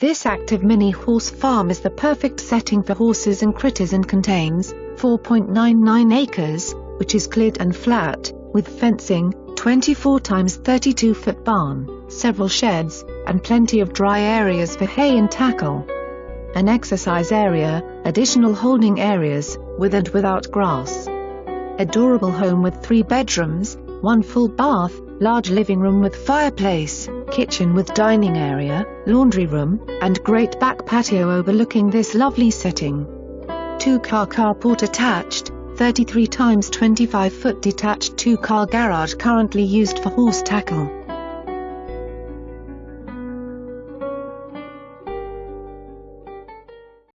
This active mini horse farm is the perfect setting for horses and critters and contains 4.99 acres, which is cleared and flat, with fencing, 24 x 32-foot barn, several sheds, and plenty of dry areas for hay and tackle. An exercise area, additional holding areas, with and without grass. Adorable home with 3 bedrooms, 1 full bath, large living room with fireplace, kitchen with dining area, laundry room, and great back patio overlooking this lovely setting. 2-car carport attached, 33 x 25-foot detached 2-car garage currently used for horse tackle.